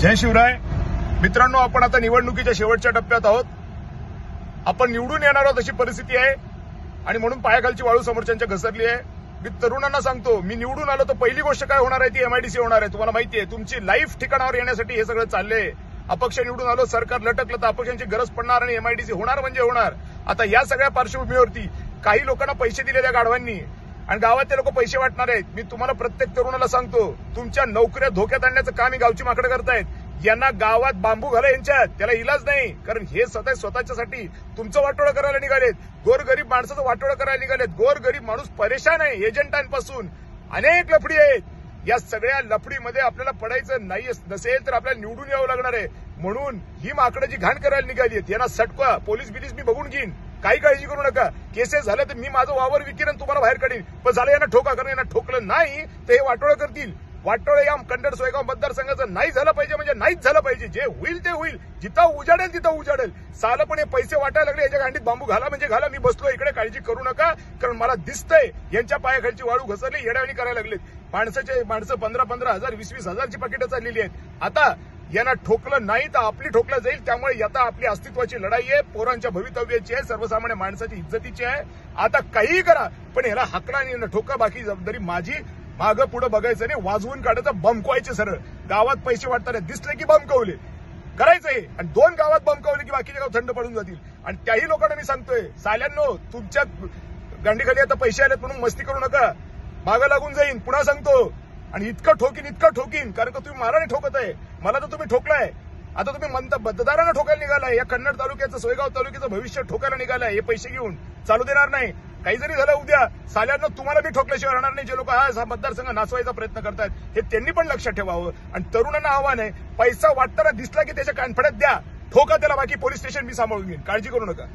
जय शिवराय. मित्रांनो, आपण आता निवडणुकीच्या शेवटच्या टप्प्यात आहोत. आपण निवडून येणार आहोत अशी परिस्थिती आहे आणि म्हणून पायाखालची वाळू समोरच्यांच्या घसरली आहे. मी तरुणांना सांगतो, मी निवडून आलो तर पहिली गोष्ट काय होणार आहे ती एमआयडीसी होणार आहे. तुम्हाला माहिती आहे, तुमची लाईफ ठिकाणावर येण्यासाठी हे सगळं चाललंय. अपक्ष निवडून आलो, सरकार लटकलं तर अपक्षांची गरज पडणार आणि एमआयडीसी होणार म्हणजे होणार. आता या सगळ्या पार्श्वभूमीवरती काही लोकांना पैसे दिले त्या गाढवांनी आणि गावातले लोक पैसे वाटणार आहेत. मी तुम्हाला प्रत्येक तरुणाला सांगतो, तुमच्या नोकऱ्या धोक्यात आणण्याचं काम ही गावची माकडं करतायत. यांना गावात बांबू घाला यांच्यात, त्याला इलाज नाही. कारण हे स्वतःच्यासाठी तुमचं वाटोळं करायला निघालेत. गोरगरीब माणसाचं वाटोळं करायला निघालेत. गोरगरीब माणूस परेशान आहे. एजंटांपासून अनेक लफडी आहेत. या सगळ्या लफडीमध्ये आपल्याला पडायचं नाही नसेल तर आपल्याला निवडून यावं लागणार आहे. म्हणून ही माकडं जी घाण करायला निघाली आहेत यांना सटका. पोलीस बिलीस मी बघून घेईन, काही काळजी करू नका. केसेस झालं तर मी माझं वावर विकीन आणि तुम्हाला बाहेर काढीन. पण झालं यांना ठोका, कारण यांना ठोकलं नाही तर हे वाटोळं करतील. वाटोळे या कन्नड सोयगाव मतदारसंघाचं नाही झालं पाहिजे म्हणजे नाहीच झालं पाहिजे. जे होईल ते होईल. जिथं उजाडेल तिथं उजाडेल. सालपणे पैसे वाटायला लागले, याच्या गांडीत बांबू घाला म्हणजे घाला. मी बसलो इकडे, काळजी करू नका. कारण मला दिसतंय यांच्या पायाखालची वाळू घसरली, येड्यावानी करायला लागलेत. माणसं 15,000 20,000 हजारची पाकिटं चाललेली आहेत. आता यांना ठोकलं नाही तर आपली ठोकलं जाईल. त्यामुळे आता आपली अस्तित्वाची लढाई आहे, पोरांच्या भवितव्याची आहे, सर्वसामान्य माणसाची इज्जतीची आहे. आता काहीही करा पण याला हाकला आणि ठोका. बाकी जबाबदारी माझी. मागं पुढे बघायचं नाही, वाजवून काढायचं, बमकवायचे सरळ. गावात पैसे वाटताना दिसले की बमकवले करायचंय आणि 2 गावात बमकवले की बाकीचे गाव थंड पडून जातील. आणि त्याही लोकांना मी सांगतोय, साल्यांनो, तुमच्या गांडीखाली आता पैसे आलेत म्हणून मस्ती करू नका. मागं लागून जाईन, पुन्हा सांगतो. आणि इतकं ठोकीन कारण का तुम्ही माराने ठोकत आहे. मला तर तुम्ही ठोकलाय. आता तुम्ही मतदारांना ठोकायला निघालाय. या कन्नड तालुक्याचं, सोयगाव तालुक्याचं भविष्य ठोकायला निघालाय. हे पैसे घेऊन चालू देणार नाही. काही जरी झालं उद्या, साल्यांना तुम्हाला बी ठोकल्याशिवाय राहणार नाही. जे लोक हा मतदारसंघ नाचवायचा प्रयत्न करतायत हे त्यांनी पण लक्षात ठेवावं. आणि तरुणांना आव्हान आहे, पैसा वाटताना दिसला की त्याच्या कानफड्यात द्या, ठोका त्याला. बाकी पोलीस स्टेशन मी सांभाळून घेईन, काळजी करू नका.